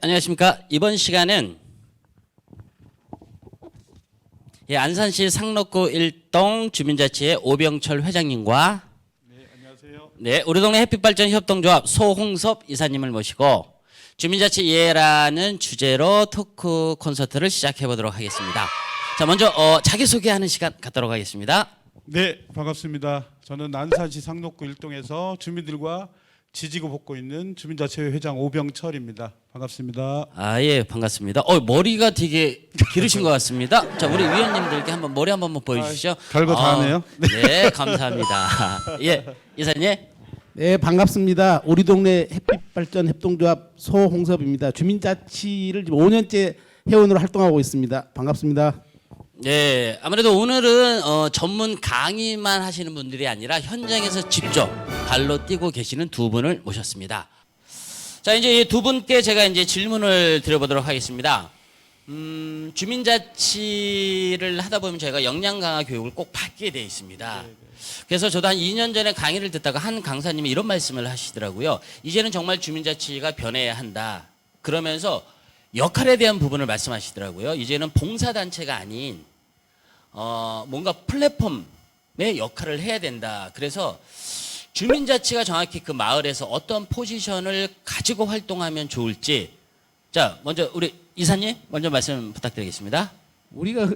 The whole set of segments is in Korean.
안녕하십니까. 이번 시간은 안산시 상록구 1동 주민자치회 오병철 회장님과 안녕하세요. 우리 동네 햇빛발전 협동조합 소홍섭 이사님을 모시고 주민자치 이해라는 주제로 토크 콘서트를 시작해 보도록 하겠습니다. 자, 먼저 자기소개하는 시간 갖도록 하겠습니다. 네, 반갑습니다. 저는 안산시 상록구 1동에서 주민들과 지지고 볶고 있는 주민자치회 회장 오병철입니다. 반갑습니다. 예, 반갑습니다. 머리가 되게 기르신 것 같습니다. 자, 우리 위원님들께 한번 머리 한번 보여주시죠. 별거 다 하네요. 네, 감사합니다. 예, 이사님. 네, 반갑습니다. 우리 동네 햇빛발전 협동조합 소홍섭입니다. 주민자치를 지금 5년째 회원으로 활동하고 있습니다. 반갑습니다. 네, 아무래도 오늘은 전문 강의만 하시는 분들이 아니라 현장에서 직접 발로 뛰고 계시는 두 분을 모셨습니다. 자, 이제 이 두 분께 제가 이제 질문을 드려보도록 하겠습니다. 주민자치를 하다 보면 저희가 역량 강화 교육을 꼭 받게 돼 있습니다. 그래서 저도 한 2년 전에 강의를 듣다가 한 강사님이 이런 말씀을 하시더라고요. 이제는 정말 주민자치가 변해야 한다. 그러면서 역할에 대한 부분을 말씀하시더라고요. 이제는 봉사단체가 아닌 뭔가 플랫폼의 역할을 해야 된다. 그래서 주민자치가 정확히 그 마을에서 어떤 포지션을 가지고 활동하면 좋을지, 자, 먼저 우리 이사님 먼저 말씀 부탁드리겠습니다. 우리가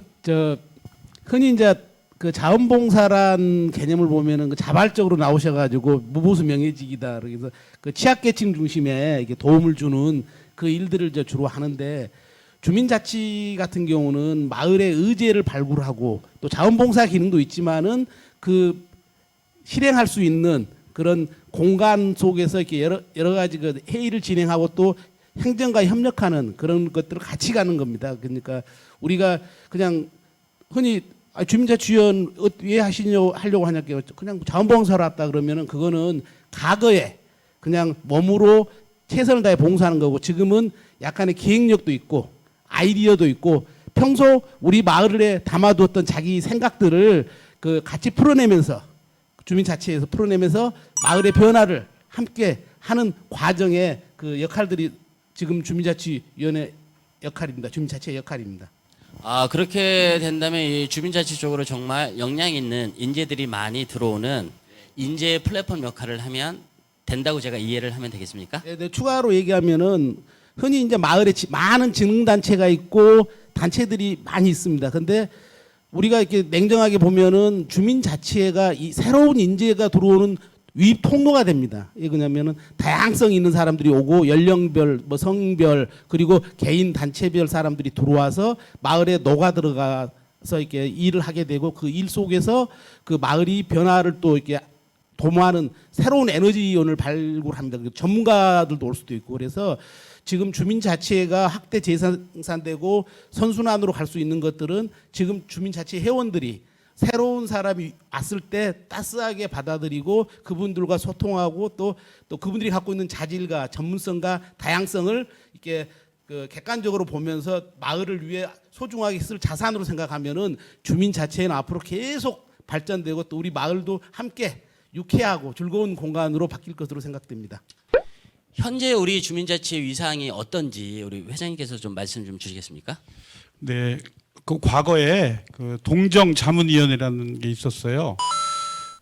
흔히 이제 그 자원봉사란 개념을 보면은 그 자발적으로 나오셔가지고 무보수 명예직이다. 그래서 그 취약계층 중심에 이게 도움을 주는 그 일들을 이제 주로 하는데, 주민자치 같은 경우는 마을의 의제를 발굴하고 또 자원봉사 기능도 있지만은 그 실행할 수 있는 그런 공간 속에서 이렇게 여러 가지 그 회의를 진행하고 또 행정과 협력하는 그런 것들을 같이 가는 겁니다. 그러니까 우리가 그냥 흔히 주민자치위원 왜 하려고 하냐고 그냥 자원봉사로 왔다 그러면은 그거는 과거에 그냥 몸으로 최선을 다해 봉사하는 거고, 지금은 약간의 기획력도 있고 아이디어도 있고 평소 우리 마을에 담아두었던 자기 생각들을 그 같이 풀어내면서 주민자치에서 풀어내면서 마을의 변화를 함께 하는 과정의 그 역할들이 지금 주민자치위원회 역할입니다. 주민자치의 역할입니다. 그렇게 된다면 이 주민자치 쪽으로 정말 역량 있는 인재들이 많이 들어오는 인재 플랫폼 역할을 하면 된다고 제가 이해를 하면 되겠습니까? 네, 추가로 얘기하면은 흔히 이제 마을에 많은 지능단체가 있고 단체들이 많이 있습니다. 근데 우리가 이렇게 냉정하게 보면은 주민자치회가 이 새로운 인재가 들어오는 유입 통로가 됩니다. 이게 뭐냐면은 다양성 있는 사람들이 오고 연령별, 성별, 그리고 개인 단체별 사람들이 들어와서 마을에 녹아 들어가서 이렇게 일을 하게 되고, 그 일 속에서 그 마을이 변화를 또 이렇게 도모하는 새로운 에너지원을 발굴합니다. 전문가들도 올 수도 있고. 그래서 지금 주민자치회가 확대 재생산되고 선순환으로 갈 수 있는 것들은 지금 주민자치 회원들이 새로운 사람이 왔을 때 따스하게 받아들이고 그분들과 소통하고 또 그분들이 갖고 있는 자질과 전문성과 다양성을 이렇게 그 객관적으로 보면서 마을을 위해 소중하게 쓸 자산으로 생각하면은 주민자치회는 앞으로 계속 발전되고 또 우리 마을도 함께 유쾌하고 즐거운 공간으로 바뀔 것으로 생각됩니다. 현재 우리 주민자치의 위상이 어떤지 우리 회장님께서 좀 말씀 좀 주시겠습니까? 네, 그 과거에 그 동정자문위원회라는 게 있었어요.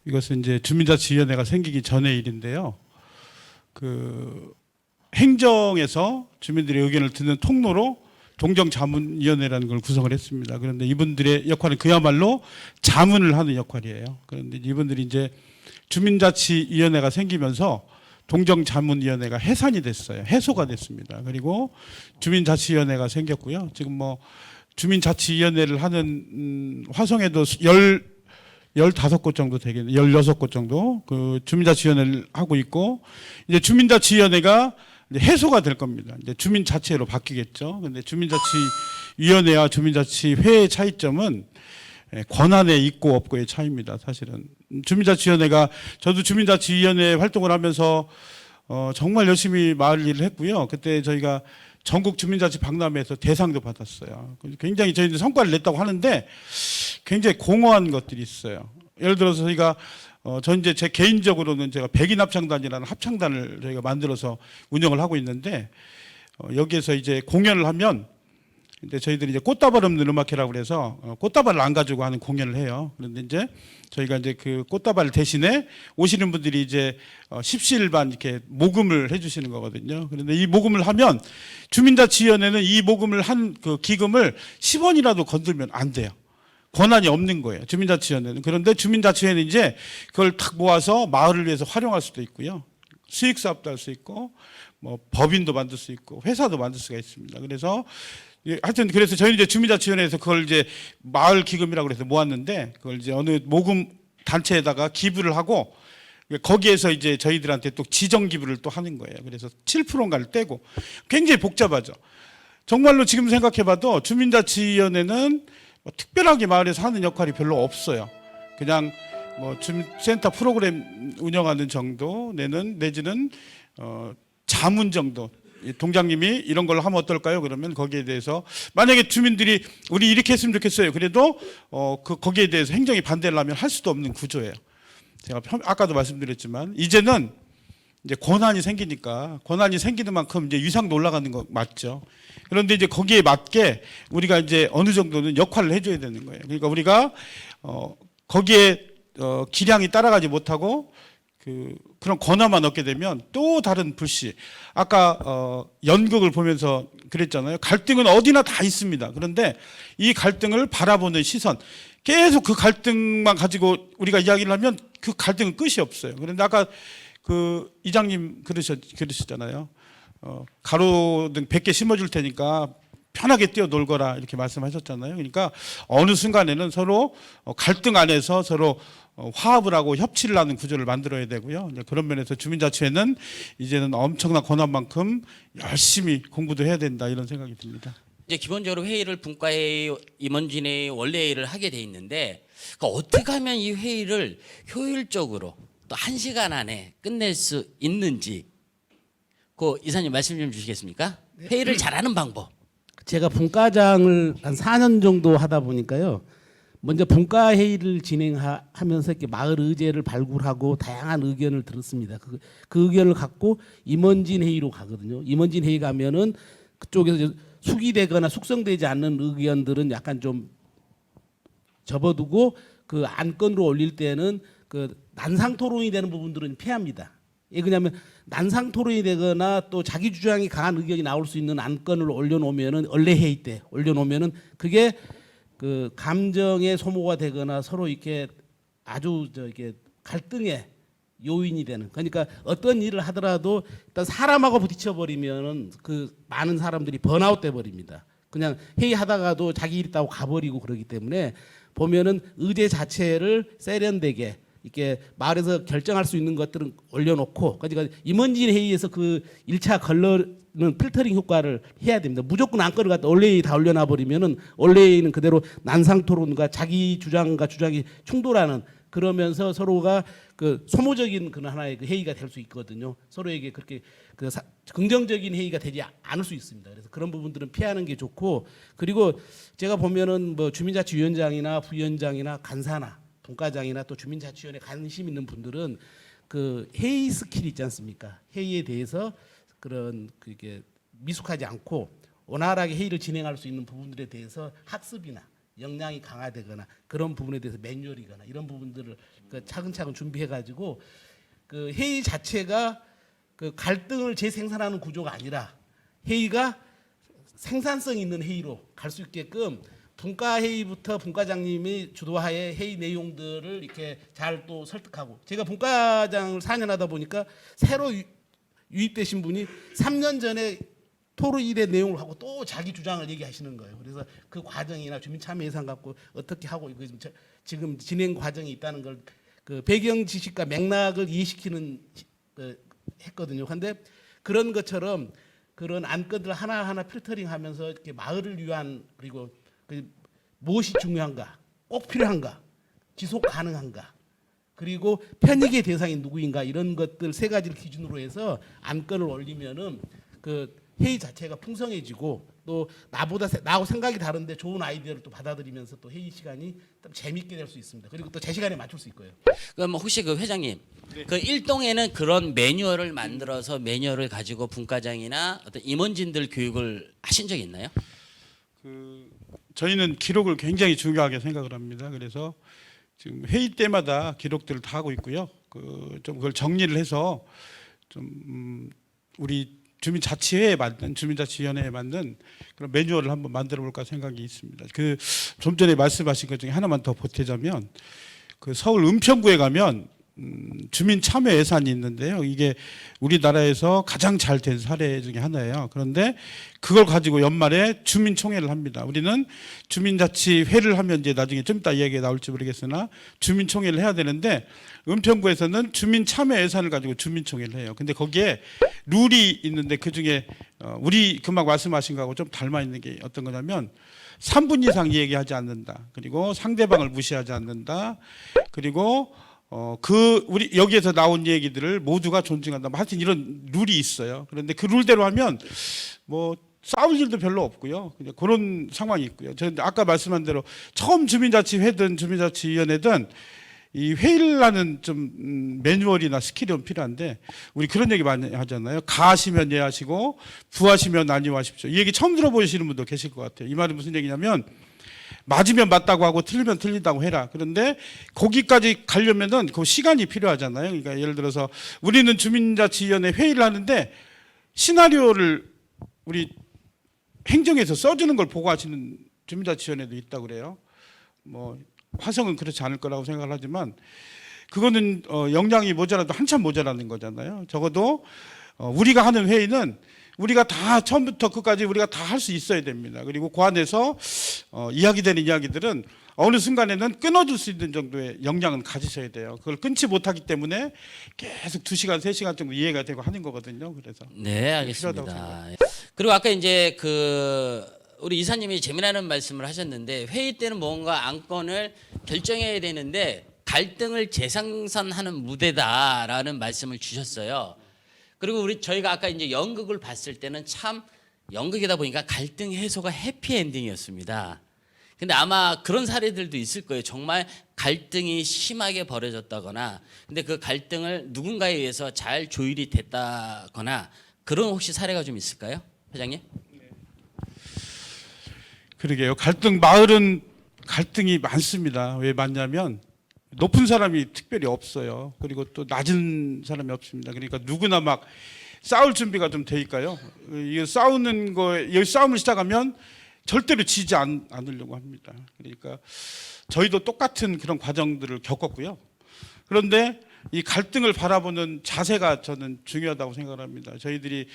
이것은 이제 주민자치위원회가 생기기 전의 일인데요. 그 행정에서 주민들의 의견을 듣는 통로로 동정자문위원회라는 걸 구성을 했습니다. 그런데 이분들의 역할은 그야말로 자문을 하는 역할이에요. 그런데 이분들이 이제 주민자치위원회가 생기면서 동정자문위원회가 해산이 됐어요. 해소가 됐습니다. 그리고 주민자치위원회가 생겼고요. 지금 뭐 주민자치위원회를 하는 화성에도 15곳 정도 되겠네요. 16곳 정도 그 주민자치위원회를 하고 있고, 이제 주민자치위원회가 이제 해소가 될 겁니다. 이제 주민자치회로 바뀌겠죠. 근데 주민자치위원회와 주민자치회의 차이점은 권한에 있고 없고의 차이입니다. 사실은 주민자치위원회가, 저도 주민자치위원회 활동을 하면서 정말 열심히 마을 일을 했고요. 그때 저희가 전국 주민자치 박람회에서 대상도 받았어요. 굉장히 저희들 성과를 냈다고 하는데 굉장히 공허한 것들이 있어요. 예를 들어서 저희가 전 이제 제 개인적으로는 제가 백인 합창단이라는 합창단을 저희가 만들어서 운영을 하고 있는데 여기에서 이제 공연을 하면 이제 저희들이 이제 꽃다발 없는 음악회라고 그래서 꽃다발을 안 가지고 하는 공연을 해요. 그런데 이제 저희가 이제 그 꽃다발 대신에 오시는 분들이 이제 십시일반 이렇게 모금을 해주시는 거거든요. 그런데 이 모금을 하면 주민자치위원회는 이 모금을 한 그 기금을 10원이라도 건들면 안 돼요. 권한이 없는 거예요. 주민자치위원회는. 그런데 주민자치위원회는 이제 그걸 탁 모아서 마을을 위해서 활용할 수도 있고요. 수익 사업도 할 수 있고 뭐 법인도 만들 수 있고 회사도 만들 수가 있습니다. 그래서 하여튼 그래서 저희는 이제 주민자치위원회에서 그걸 이제 마을 기금이라고 해서 모았는데 그걸 이제 어느 모금 단체에다가 기부를 하고 거기에서 이제 저희들한테 또 지정 기부를 또 하는 거예요. 그래서 7%인가를 떼고 굉장히 복잡하죠. 정말로 지금 생각해봐도 주민자치위원회는 뭐 특별하게 마을에서 하는 역할이 별로 없어요. 그냥 뭐 주민센터 프로그램 운영하는 정도 내지는 자문 정도. 동장님이 이런 걸로 하면 어떨까요? 그러면 거기에 대해서 만약에 주민들이 우리 이렇게 했으면 좋겠어요. 그래도 거기에 대해서 행정이 반대를 하면 할 수도 없는 구조예요. 제가 아까도 말씀드렸지만 이제는 이제 권한이 생기니까 권한이 생기는 만큼 이제 위상도 올라가는 거 맞죠. 그런데 이제 거기에 맞게 우리가 이제 어느 정도는 역할을 해줘야 되는 거예요. 그러니까 우리가 거기에 기량이 따라가지 못하고 그런 권한만 얻게 되면 또 다른 불씨. 아까 연극을 보면서 그랬잖아요. 갈등은 어디나 다 있습니다. 그런데 이 갈등을 바라보는 시선, 계속 그 갈등만 가지고 우리가 이야기를 하면 그 갈등은 끝이 없어요. 그런데 아까 그 이장님 그러시잖아요. 가로등 100개 심어줄 테니까 편하게 뛰어놀거라 이렇게 말씀하셨잖아요. 그러니까 어느 순간에는 서로 갈등 안에서 서로 화합을 하고 협치를 하는 구조를 만들어야 되고요. 그런 면에서 주민자치회는 이제는 엄청난 권한만큼 열심히 공부도 해야 된다 이런 생각이 듭니다. 이제 기본적으로 회의를 분과회의, 임원진회의, 원래회의를 하게 돼 있는데 그러니까 어떻게 하면 이 회의를 효율적으로 또 1시간 안에 끝낼 수 있는지 그 이사님 말씀 좀 주시겠습니까? 회의를 잘하는 방법. 제가 분과장을 한 4년 정도 하다 보니까요. 먼저 분과 회의를 진행하면서 이렇게 마을 의제를 발굴하고 다양한 의견을 들었습니다. 그 의견을 갖고 임원진 회의로 가거든요. 임원진 회의 가면은 그쪽에서 숙의되거나 숙성되지 않는 의견들은 약간 좀 접어두고 그 안건으로 올릴 때는 그 난상 토론이 되는 부분들은 피합니다. 예, 왜냐하면 난상 토론이 되거나 또 자기 주장이 강한 의견이 나올 수 있는 안건을 올려놓으면은 원래 회의 때 올려놓으면은 그게 그 감정의 소모가 되거나 서로 이렇게 아주 이렇게 갈등의 요인이 되는. 그러니까 어떤 일을 하더라도 일단 사람하고 부딪혀 버리면은 그 많은 사람들이 번아웃 돼 버립니다. 그냥 회의하다가도 자기 일 있다고 가버리고 그러기 때문에 보면은 의제 자체를 세련되게 이렇게 마을에서 결정할 수 있는 것들은 올려놓고, 그러니까 임원진 회의에서 그 1차 걸러는 필터링 효과를 해야 됩니다. 무조건 안건을 갖다 원래회의 다 올려놔 버리면은 원래회의는 그대로 난상 토론과 자기 주장과 주장이 충돌하는, 그러면서 서로가 그 소모적인 그런 하나의 그 회의가 될 수 있거든요. 서로에게 그렇게 긍정적인 회의가 되지 않을 수 있습니다. 그래서 그런 부분들은 피하는 게 좋고, 그리고 제가 보면은 뭐 주민자치위원장이나 부위원장이나 간사나 분과장이나 또 주민자치위원회 관심 있는 분들은 그 회의 스킬 있지 않습니까? 회의에 대해서 그런 그게 미숙하지 않고 원활하게 회의를 진행할 수 있는 부분들에 대해서 학습이나 역량이 강화되거나 그런 부분에 대해서 매뉴얼이거나 이런 부분들을 그 차근차근 준비해가지고 그 회의 자체가 그 갈등을 재생산하는 구조가 아니라 회의가 생산성 있는 회의로 갈 수 있게끔 분과회의부터 분과장님이 주도하에 회의 내용들을 이렇게 잘 또 설득하고, 제가 분과장을 4년 하다 보니까 새로 유입되신 분이 3년 전에 토론일의 내용을 하고 또 자기 주장을 얘기하시는 거예요. 그래서 그 과정이나 주민참여 예산 갖고 어떻게 하고 이거 지금 진행 과정이 있다는 걸 그 배경 지식과 맥락을 이해시키는 했거든요. 그런데 그런 것처럼 그런 안건들 하나하나 필터링하면서 이렇게 마을을 위한, 그리고 무엇이 중요한가, 꼭 필요한가, 지속 가능한가, 그리고 편익의 대상이 누구인가, 이런 것들 세 가지를 기준으로 해서 안건을 올리면은 그 회의 자체가 풍성해지고 또 나하고 생각이 다른데 좋은 아이디어를 또 받아들이면서 또 회의 시간이 좀 재밌게 될 수 있습니다. 그리고 또 제 시간에 맞출 수 있고요. 그럼 혹시 그 회장님, 그 일동에는 그런 매뉴얼을 만들어서 매뉴얼을 가지고 분과장이나 어떤 임원진들 교육을 하신 적이 있나요? 저희는 기록을 굉장히 중요하게 생각을 합니다. 그래서 지금 회의 때마다 기록들을 다 하고 있고요. 좀 그걸 정리를 해서 좀 우리 주민자치회에 맞는 주민자치위원회에 맞는 그런 매뉴얼을 한번 만들어 볼까 생각이 있습니다. 좀 전에 말씀하신 것 중에 하나만 더 보태자면 서울 은평구에 가면 주민 참여 예산이 있는데요. 이게 우리나라에서 가장 잘 된 사례 중에 하나예요. 그런데 그걸 가지고 연말에 주민총회를 합니다. 우리는 주민자치회를 하면 이제 나중에 좀 이따 이야기가 나올지 모르겠으나 주민총회를 해야 되는데 은평구에서는 주민 참여 예산을 가지고 주민총회를 해요. 근데 거기에 룰이 있는데 그 중에 우리 금방 말씀하신 거하고 좀 닮아 있는 게 어떤 거냐면 3분 이상 얘기하지 않는다. 그리고 상대방을 무시하지 않는다. 그리고 우리 여기에서 나온 얘기들을 모두가 존중한다. 하여튼 이런 룰이 있어요. 그런데 그 룰대로 하면 뭐 싸울 일도 별로 없고요. 그냥 그런 상황이 있고요. 저는 아까 말씀한 대로 처음 주민자치회든 주민자치위원회든 이 회의를 하는 좀 매뉴얼이나 스킬이 좀 필요한데 우리 그런 얘기 많이 하잖아요. 가하시면 예하시고 부하시면 아니하십시오. 이 얘기 처음 들어보시는 분도 계실 것 같아요. 이 말은 무슨 얘기냐면 맞으면 맞다고 하고 틀리면 틀리다고 해라. 그런데 거기까지 가려면은 그 시간이 필요하잖아요. 그러니까 예를 들어서 우리는 주민자치위원회 회의를 하는데 시나리오를 우리 행정에서 써주는 걸 보고 하시는 주민자치위원회도 있다고 그래요. 뭐 화성은 그렇지 않을 거라고 생각을 하지만 그거는 역량이 모자라도 한참 모자라는 거잖아요. 적어도 우리가 하는 회의는 우리가 다 처음부터 끝까지 우리가 다 할 수 있어야 됩니다. 그리고 그 안에서 이야기되는 이야기들은 어느 순간에는 끊어줄 수 있는 정도의 역량은 가지셔야 돼요. 그걸 끊지 못하기 때문에 계속 2시간, 3시간 정도 이해가 되고 하는 거거든요. 그래서 네, 알겠습니다. 그리고 아까 이제 우리 이사님이 재미나는 말씀을 하셨는데 회의 때는 뭔가 안건을 결정해야 되는데 갈등을 재생산하는 무대다라는 말씀을 주셨어요. 그리고 저희가 아까 이제 연극을 봤을 때는 참 연극이다 보니까 갈등 해소가 해피엔딩이었습니다. 근데 아마 그런 사례들도 있을 거예요. 정말 갈등이 심하게 벌어졌다거나 근데 그 갈등을 누군가에 의해서 잘 조율이 됐다거나 그런 혹시 사례가 좀 있을까요? 회장님? 그러게요. 마을은 갈등이 많습니다. 왜 많냐면 높은 사람이 특별히 없어요. 그리고 또 낮은 사람이 없습니다. 그러니까 누구나 막 싸울 준비가 좀 되니까요. 이게 여기 싸움을 시작하면 절대로 지지 않으려고 합니다. 그러니까 저희도 똑같은 그런 과정들을 겪었고요. 그런데 이 갈등을 바라보는 자세가 저는 중요하다고 생각을 합니다. 저희들이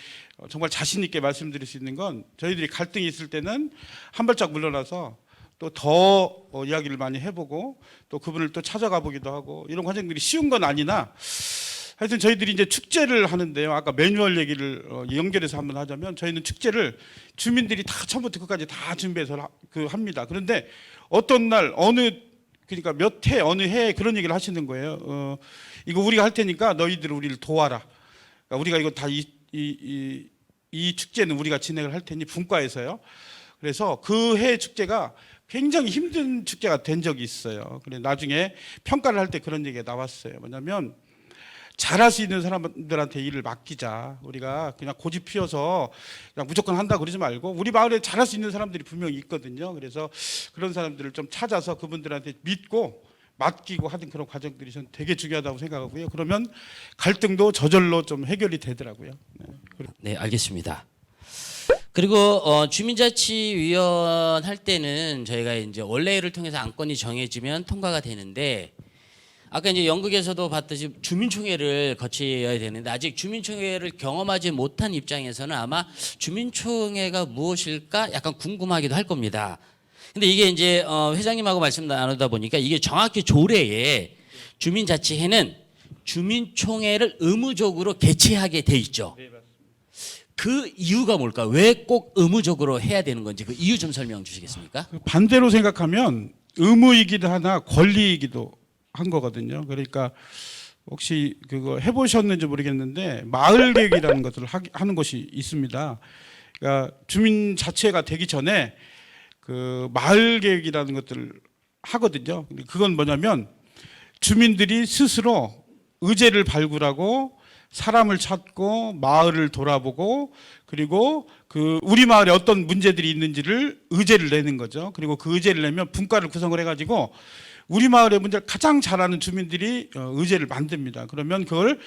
정말 자신 있게 말씀드릴 수 있는 건 저희들이 갈등이 있을 때는 한 발짝 물러나서 또 더 이야기를 많이 해보고 또 그분을 또 찾아가 보기도 하고 이런 과정들이 쉬운 건 아니나 하여튼 저희들이 이제 축제를 하는데요. 아까 매뉴얼 얘기를 연결해서 한번 하자면 저희는 축제를 주민들이 다 처음부터 끝까지 다 준비해서 합니다. 그런데 어떤 날 그러니까 몇 해 어느 해에 그런 얘기를 하시는 거예요. 이거 우리가 할 테니까 너희들 우리를 도와라. 그러니까 우리가 이거 다 이 축제는 우리가 진행을 할 테니 분과에서요. 그래서 그 해 축제가 굉장히 힘든 축제가 된 적이 있어요. 그래 나중에 평가를 할 때 그런 얘기가 나왔어요. 뭐냐면 잘할 수 있는 사람들한테 일을 맡기자. 우리가 그냥 고집 피워서 그냥 무조건 한다 그러지 말고 우리 마을에 잘할 수 있는 사람들이 분명히 있거든요. 그래서 그런 사람들을 좀 찾아서 그분들한테 믿고 맡기고 하는 그런 과정들이 저는 되게 중요하다고 생각하고요. 그러면 갈등도 저절로 좀 해결이 되더라고요. 네, 알겠습니다. 그리고 주민자치위원 할 때는 저희가 이제 원래를 통해서 안건이 정해지면 통과가 되는데 아까 이제 연극에서도 봤듯이 주민총회를 거쳐야 되는데 아직 주민총회를 경험하지 못한 입장에서는 아마 주민총회가 무엇일까 약간 궁금하기도 할 겁니다. 근데 이게 이제 회장님하고 말씀 나누다 보니까 이게 정확히 조례에 주민자치회는 주민총회를 의무적으로 개최하게 돼 있죠. 그 이유가 뭘까? 왜 꼭 의무적으로 해야 되는 건지 그 이유 좀 설명 주시겠습니까? 반대로 생각하면 의무이기도 하나 권리이기도 한 거거든요. 그러니까 혹시 그거 해보셨는지 모르겠는데 마을 계획이라는 것을 하는 것이 있습니다. 그러니까 주민 자치회가 되기 전에 그 마을 계획이라는 것들을 하거든요. 근데 그건 뭐냐면 주민들이 스스로 의제를 발굴하고 사람을 찾고 마을을 돌아보고 그리고 그 우리 마을에 어떤 문제들이 있는지를 의제를 내는 거죠. 그리고 그 의제를 내면 분과를 구성을 해가지고 우리 마을의 문제를 가장 잘 아는 주민들이 의제를 만듭니다. 그러면 그걸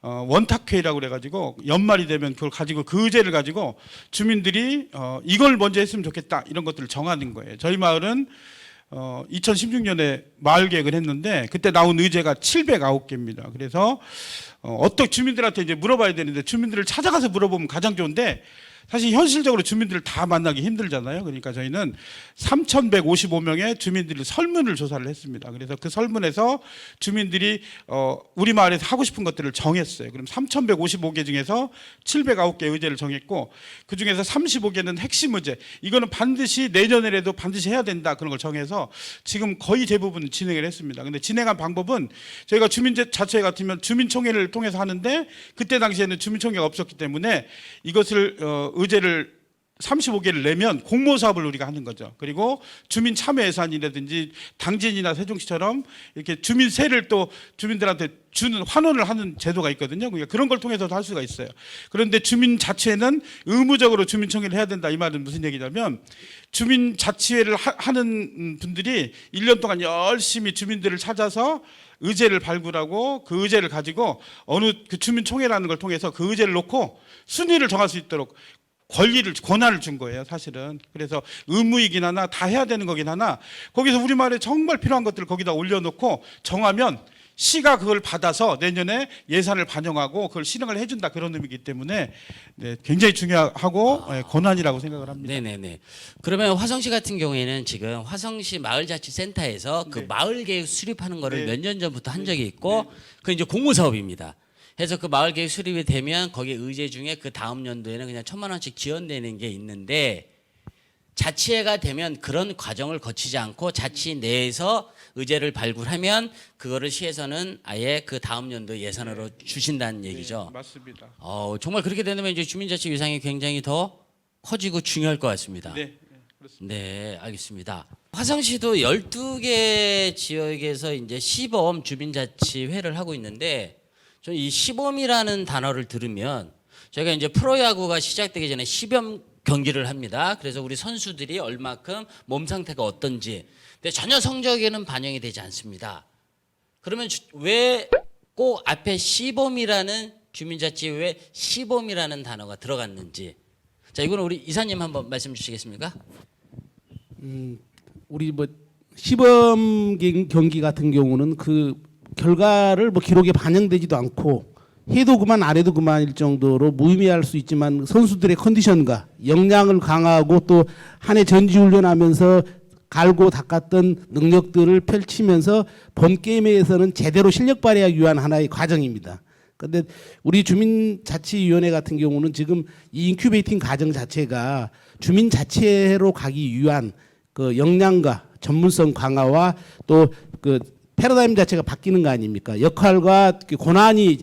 원탁회의라고 그래가지고 연말이 되면 그걸 가지고 그 의제를 가지고 주민들이 이걸 먼저 했으면 좋겠다 이런 것들을 정하는 거예요. 저희 마을은 2016년에 마을 계획을 했는데 그때 나온 의제가 709개입니다. 그래서 어떻게 주민들한테 이제 물어봐야 되는데 주민들을 찾아가서 물어보면 가장 좋은데 사실 현실적으로 주민들을 다 만나기 힘들잖아요. 그러니까 저희는 3,155명의 주민들이 설문을 조사를 했습니다. 그래서 그 설문에서 주민들이 우리 마을에서 하고 싶은 것들을 정했어요. 그럼 3,155개 중에서 709개 의제를 정했고 그 중에서 35개는 핵심 의제. 이거는 반드시 내년에라도 반드시 해야 된다. 그런 걸 정해서 지금 거의 대부분 진행을 했습니다. 근데 진행한 방법은 저희가 주민자치회 같으면 주민총회를 통해서 하는데 그때 당시에는 주민총회가 없었기 때문에 이것을 의제를 35개를 내면 공모사업을 우리가 하는 거죠. 그리고 주민 참여 예산이라든지 당진이나 세종시처럼 이렇게 주민세를 또 주민들한테 주는 환원을 하는 제도가 있거든요. 그러니까 그런 걸 통해서도 할 수가 있어요. 그런데 주민자치회는 의무적으로 주민총회를 해야 된다. 이 말은 무슨 얘기냐면 주민자치회를 하는 분들이 1년 동안 열심히 주민들을 찾아서 의제를 발굴하고 그 의제를 가지고 어느 그 주민총회라는 걸 통해서 그 의제를 놓고 순위를 정할 수 있도록 권한을 준 거예요, 사실은. 그래서 의무이긴 하나 다 해야 되는 거긴 하나 거기서 우리 마을에 정말 필요한 것들을 거기다 올려놓고 정하면 시가 그걸 받아서 내년에 예산을 반영하고 그걸 실행을 해준다 그런 의미이기 때문에 네, 굉장히 중요하고 권한이라고 생각을 합니다. 네네네. 그러면 화성시 같은 경우에는 지금 화성시 마을자치센터에서 그 네. 마을 계획 수립하는 거를 네. 몇 년 전부터 한 적이 있고 그 이제 공모 사업입니다. 해서 그 마을 계획 수립이 되면 거기에 의제 중에 그 다음 연도에는 그냥 1,000만 원씩 지원되는 게 있는데 자치회가 되면 그런 과정을 거치지 않고 자치 내에서 의제를 발굴하면 그거를 시에서는 아예 그 다음 연도 예산으로 주신다는 얘기죠. 네, 맞습니다. 정말 그렇게 되면 이제 주민자치 위상이 굉장히 더 커지고 중요할 것 같습니다. 네, 그렇습니다. 네, 알겠습니다. 화성시도 12개 지역에서 이제 시범 주민자치회를 하고 있는데 저는 이 시범이라는 단어를 들으면 저희가 이제 프로야구가 시작되기 전에 시범 경기를 합니다. 그래서 우리 선수들이 얼마큼 몸 상태가 어떤지 근데 전혀 성적에는 반영이 되지 않습니다. 그러면 왜 꼭 앞에 시범이라는 주민자치회 시범이라는 단어가 들어갔는지 자 이거는 우리 이사님 한번 말씀 주시겠습니까? 우리 뭐 시범 경기 같은 경우는 그 결과를 뭐 기록에 반영되지도 않고 해도 그만 안 해도 그만일 정도로 무의미할 수 있지만 선수들의 컨디션과 역량을 강화하고 또 한 해 전지훈련하면서 갈고 닦았던 능력들을 펼치면서 본 게임에서는 제대로 실력 발휘하기 위한 하나의 과정입니다. 그런데 우리 주민자치위원회 같은 경우는 지금 이 인큐베이팅 과정 자체가 주민자치회로 가기 위한 그 역량과 전문성 강화와 또 그 패러다임 자체가 바뀌는 거 아닙니까? 역할과 권한이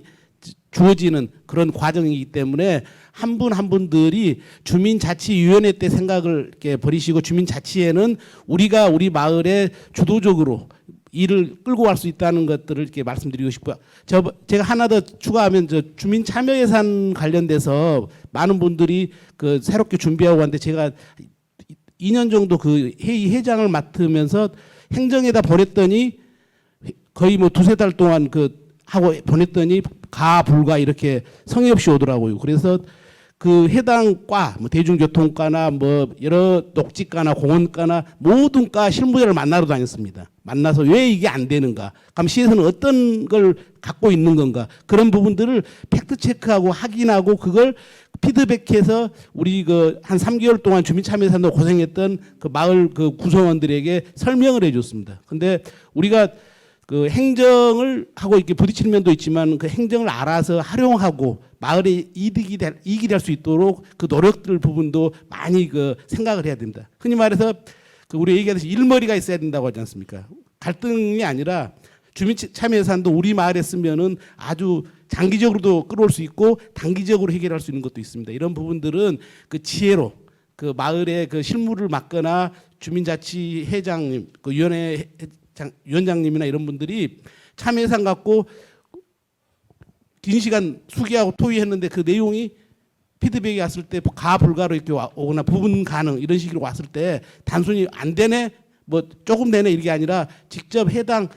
주어지는 그런 과정이기 때문에 한 분 한 분들이 주민자치위원회 때 생각을 이렇게 버리시고 주민자치회는 우리가 우리 마을에 주도적으로 일을 끌고 갈 수 있다는 것들을 이렇게 말씀드리고 싶고요. 제가 하나 더 추가하면 주민 참여 예산 관련돼서 많은 분들이 그 새롭게 준비하고 왔는데 제가 2년 정도 그 회의 회장을 맡으면서 행정에다 보냈더니 거의 뭐 2-3달 동안 그 하고 보냈더니 가불가 이렇게 성의 없이 오더라고요. 그래서 그 해당 과, 뭐 대중교통과나 뭐 여러 녹지과나 공원과나 모든 과 실무자를 만나러 다녔습니다. 만나서 왜 이게 안 되는가? 그럼 시에서는 어떤 걸 갖고 있는 건가? 그런 부분들을 팩트 체크하고 확인하고 그걸 피드백해서 우리 그 한 3개월 동안 주민참여예산으로 고생했던 그 마을 그 구성원들에게 설명을 해줬습니다. 근데 우리가 그 행정을 하고 이렇게 부딪히는 면도 있지만 그 행정을 알아서 활용하고 마을의 이익이 될 수 있도록 그 노력들 부분도 많이 그 생각을 해야 됩니다. 흔히 말해서 그 우리 얘기하듯이 일머리가 있어야 된다고 하지 않습니까? 갈등이 아니라 주민 참여 예산도 우리 마을에 쓰면은 아주 장기적으로도 끌어올 수 있고 단기적으로 해결할 수 있는 것도 있습니다. 이런 부분들은 그 지혜로 그 마을의 그 실무를 맡거나 주민자치회장님, 그 위원장님이나 이런 분들이 참여 예산 갖고 긴 시간 수기하고 토의했는데 그 내용이 피드백이 왔을 때 가불가로 이렇게 오거나 부분 가능 이런 식으로 왔을 때 단순히 안 되네 뭐 조금 되네 이게 아니라 직접 해당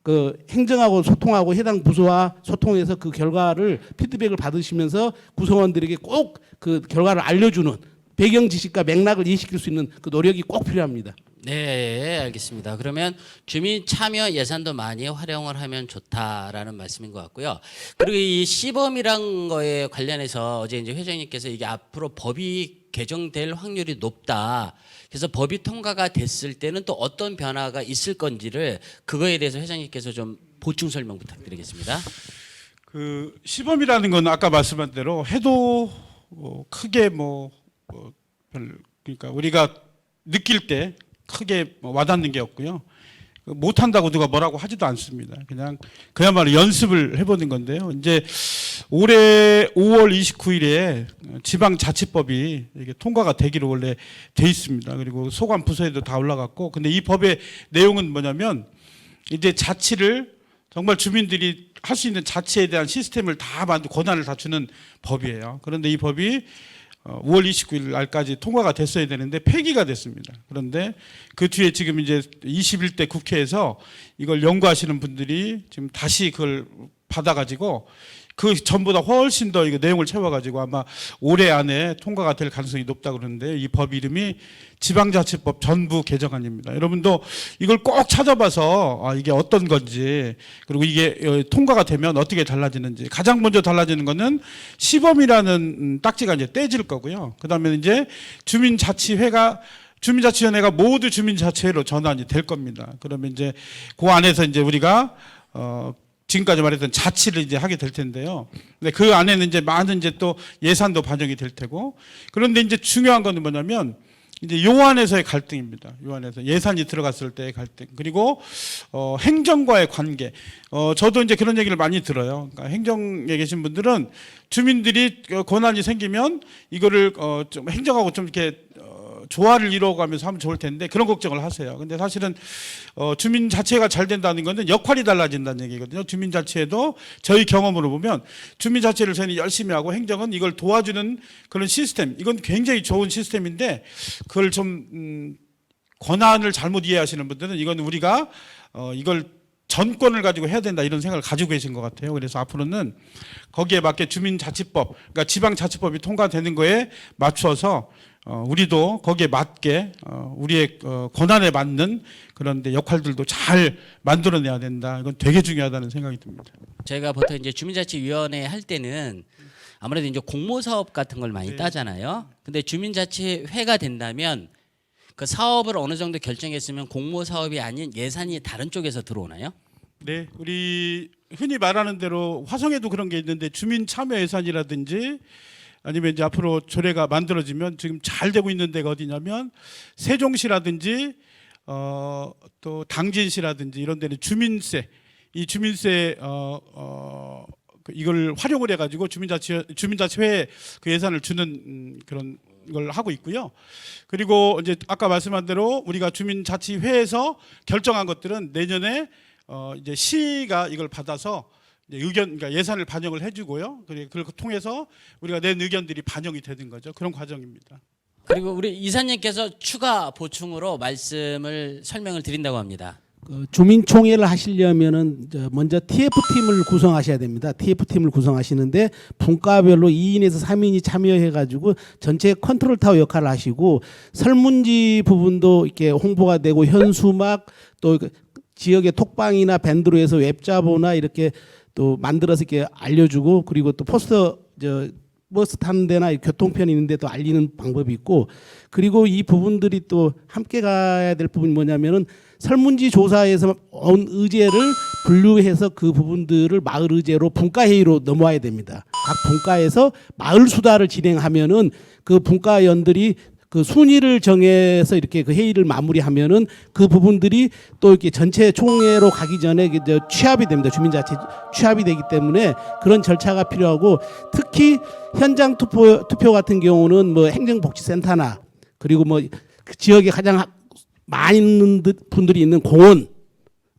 그 행정하고 소통하고 해당 부서와 소통해서 그 결과를 피드백을 받으시면서 구성원들에게 꼭 그 결과를 알려주는 배경 지식과 맥락을 이해시킬 수 있는 그 노력이 꼭 필요합니다. 네, 알겠습니다. 그러면 주민 참여 예산도 많이 활용을 하면 좋다라는 말씀인 것 같고요. 그리고 이 시범이란 거에 관련해서 어제 이제 회장님께서 이게 앞으로 법이 개정될 확률이 높다. 그래서 법이 통과가 됐을 때는 또 어떤 변화가 있을 건지를 그거에 대해서 회장님께서 좀 보충 설명 부탁드리겠습니다. 그 시범이라는 건 아까 말씀한 대로 해도 크게 그러니까 우리가 느낄 때 크게 와닿는 게 없고요. 못한다고 누가 뭐라고 하지도 않습니다. 그냥 그야말로 연습을 해보는 건데요. 이제 올해 5월 29일에 지방자치법이 이게 통과가 되기로 원래 돼 있습니다. 그리고 소관 부서에도 다 올라갔고, 근데 이 법의 내용은 뭐냐면 이제 자치를 정말 주민들이 할 수 있는 자치에 대한 시스템을 다 만들고 권한을 다 주는 법이에요. 그런데 이 법이 5월 29일 날까지 통과가 됐어야 되는데 폐기가 됐습니다. 그런데 그 뒤에 지금 이제 21대 국회에서 이걸 연구하시는 분들이 지금 다시 그걸 받아가지고 그 전보다 훨씬 더 이거 내용을 채워가지고 아마 올해 안에 통과가 될 가능성이 높다 그러는데 이 법 이름이 지방자치법 전부 개정안입니다. 여러분도 이걸 꼭 찾아봐서 이게 어떤 건지 그리고 이게 통과가 되면 어떻게 달라지는지 가장 먼저 달라지는 거는 시범이라는 딱지가 이제 떼질 거고요. 그다음에 이제 주민자치위원회가 모두 주민자치회로 전환이 될 겁니다. 그러면 이제 그 안에서 이제 우리가 지금까지 말했던 자치를 이제 하게 될 텐데요. 근데 그 안에는 이제 많은 이제 또 예산도 반영이 될 테고. 그런데 이제 중요한 건 뭐냐면 이제 요 안에서의 갈등입니다. 요 안에서 예산이 들어갔을 때의 갈등. 그리고 행정과의 관계. 저도 이제 그런 얘기를 많이 들어요. 그러니까 행정에 계신 분들은 주민들이 권한이 생기면 이거를 좀 행정하고 좀 이렇게 조화를 이루어가면서 하면 좋을 텐데 그런 걱정을 하세요. 근데 사실은 주민자치회가 잘 된다는 것은 역할이 달라진다는 얘기거든요. 주민자치회도 저희 경험으로 보면 주민자치회를 저희는 열심히 하고 행정은 이걸 도와주는 그런 시스템, 이건 굉장히 좋은 시스템인데 그걸 좀 권한을 잘못 이해하시는 분들은 이건 우리가 이걸 전권을 가지고 해야 된다 이런 생각을 가지고 계신 것 같아요. 그래서 앞으로는 거기에 맞게 주민자치법, 그러니까 지방자치법이 통과되는 거에 맞춰서 우리도 거기에 맞게 우리의 권한에 맞는 그런 데 역할들도 잘 만들어내야 된다. 이건 되게 중요하다는 생각이 듭니다. 저희가 보통 이제 주민자치위원회 할 때는 아무래도 이제 공모사업 같은 걸 많이 따잖아요. 근데 주민자치회가 된다면 그 사업을 어느 정도 결정했으면 공모사업이 아닌 예산이 다른 쪽에서 들어오나요? 네, 우리 흔히 말하는 대로 화성에도 그런 게 있는데 주민 참여 예산이라든지 아니면 이제 앞으로 조례가 만들어지면 지금 잘 되고 있는 데가 어디냐면 세종시라든지 또 당진시라든지 이런 데는 주민세 이걸 활용을 해가지고 주민자치회 그 예산을 주는 그런 걸 하고 있고요. 그리고 이제 아까 말씀한 대로 우리가 주민자치회에서 결정한 것들은 내년에 이제 시가 이걸 받아서 그러니까 예산을 반영을 해주고요. 그리고 그걸 통해서 우리가 낸 의견들이 반영이 되는 거죠. 그런 과정입니다. 그리고 우리 이사님께서 추가 보충으로 말씀을 설명을 드린다고 합니다. 주민총회를 하시려면은 먼저 TF팀을 구성하셔야 됩니다. TF팀을 구성하시는데 분과별로 2인에서 3인이 참여해가지고 전체 컨트롤 타워 역할을 하시고 설문지 부분도 이렇게 홍보가 되고 현수막 또 지역의 톡방이나 밴드로 해서 웹자보나 이렇게 또 만들어서 이렇게 알려주고 그리고 또 포스터 버스 타는 데나 교통편이 있는데 또 알리는 방법이 있고 그리고 이 부분들이 또 함께 가야 될 부분이 뭐냐면은 설문지 조사에서 온 의제를 분류해서 그 부분들을 마을 의제로 분과회의로 넘어와야 됩니다. 각 분과에서 마을 수다를 진행하면은 그 분과위원들이 그 순위를 정해서 이렇게 그 회의를 마무리하면은 그 부분들이 또 이렇게 전체 총회로 가기 전에 이게 저 취합이 됩니다. 주민자치 취합이 되기 때문에 그런 절차가 필요하고, 특히 현장 투표 같은 경우는 뭐 행정복지센터나 그리고 뭐 그 지역에 가장 많이 있는 분들이 있는 공원,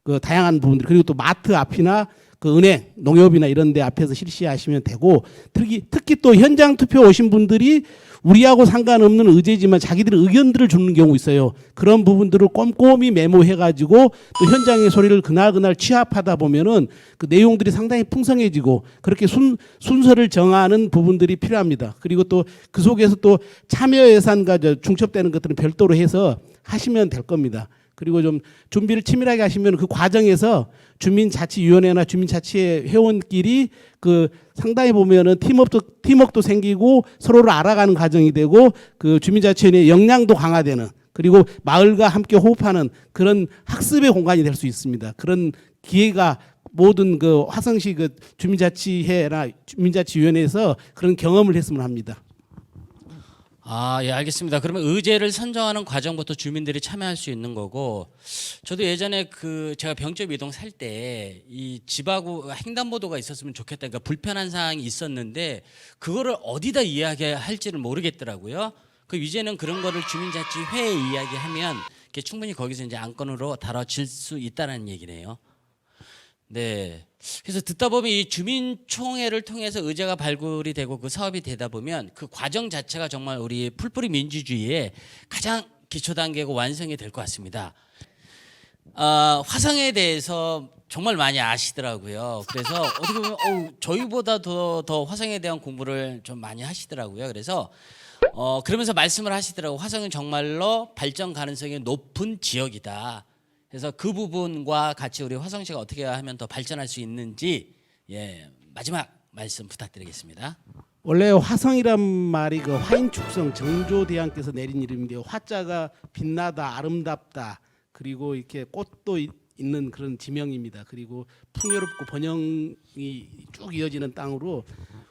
그 다양한 부분들, 그리고 또 마트 앞이나 그 은행, 농협이나 이런 데 앞에서 실시하시면 되고, 특히 또 현장 투표 오신 분들이 우리하고 상관없는 의제지만 자기들의 의견들을 주는 경우 있어요. 그런 부분들을 꼼꼼히 메모해가지고 또 현장의 소리를 그날 취합하다 보면은 그 내용들이 상당히 풍성해지고, 그렇게 순서를 정하는 부분들이 필요합니다. 그리고 또 그 속에서 또 참여 예산과 중첩되는 것들은 별도로 해서 하시면 될 겁니다. 그리고 좀 준비를 치밀하게 하시면 그 과정에서 주민자치위원회나 주민자치회 회원끼리 그 상당히 보면은 팀워크도 생기고 서로를 알아가는 과정이 되고, 그 주민자치위원회의 역량도 강화되는, 그리고 마을과 함께 호흡하는 그런 학습의 공간이 될 수 있습니다. 그런 기회가 모든 그 화성시 그 주민자치회나 주민자치위원회에서 그런 경험을 했으면 합니다. 아, 예, 알겠습니다. 그러면 의제를 선정하는 과정부터 주민들이 참여할 수 있는 거고, 저도 예전에 그 제가 병적 이동 살 때 이 집하고 횡단보도가 있었으면 좋겠다, 그러니까 불편한 사항이 있었는데 그거를 어디다 이야기할지를 모르겠더라고요. 그 이제는 그런 거를 주민자치회에 이야기하면 이렇게 충분히 거기서 이제 안건으로 다뤄질 수 있다는 얘기네요. 네. 그래서 듣다 보면 이 주민총회를 통해서 의제가 발굴이 되고 그 사업이 되다 보면 그 과정 자체가 정말 우리 풀뿌리 민주주의의 가장 기초 단계고 완성이 될 것 같습니다. 화성에 대해서 정말 많이 아시더라고요. 그래서 어떻게 보면 저희보다 더 화성에 대한 공부를 좀 많이 하시더라고요. 그래서 그러면서 말씀을 하시더라고요. 화성은 정말로 발전 가능성이 높은 지역이다. 그래서 그 부분과 같이 우리 화성시가 어떻게 하면 더 발전할 수 있는지, 예, 마지막 말씀 부탁드리겠습니다. 원래 화성이란 말이 그 화인축성 정조대왕께서 내린 이름인데요. 화자가 빛나다, 아름답다, 그리고 이렇게 꽃도 있는 그런 지명입니다. 그리고 풍요롭고 번영이 쭉 이어지는 땅으로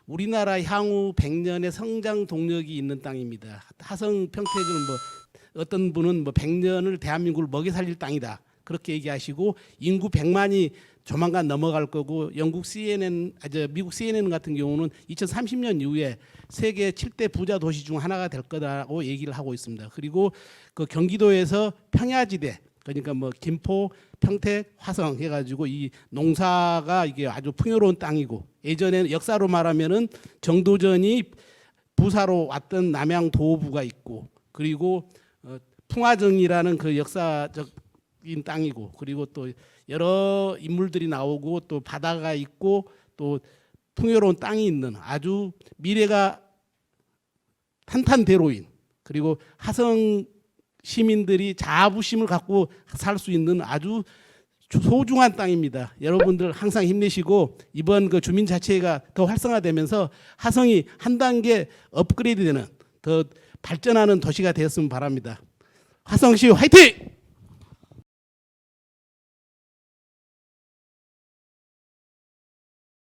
우리나라 향후 100년의 성장 동력이 있는 땅입니다. 화성 평택은 뭐 어떤 분은 뭐 100년을 대한민국을 먹여 살릴 땅이다, 그렇게 얘기하시고, 인구 100만이 조만간 넘어갈 거고, 미국 CNN 같은 경우는 2030년 이후에 세계 7대 부자 도시 중 하나가 될 거다라고 얘기를 하고 있습니다. 그리고 그 경기도에서 평야지대, 그러니까 뭐 김포, 평택, 화성 해가지고 이 농사가 이게 아주 풍요로운 땅이고, 예전에는 역사로 말하면은 정도전이 부사로 왔던 남양 도부가 있고, 그리고 풍화정이라는 그 역사적인 땅이고, 그리고 또 여러 인물들이 나오고 또 바다가 있고 또 풍요로운 땅이 있는 아주 미래가 탄탄대로인, 그리고 화성 시민들이 자부심을 갖고 살 수 있는 아주 소중한 땅입니다. 여러분들 항상 힘내시고, 이번 그 주민자치회가 더 활성화되면서 화성이 한 단계 업그레이드되는 더 발전하는 도시가 되었으면 바랍니다. 화성시 화이팅!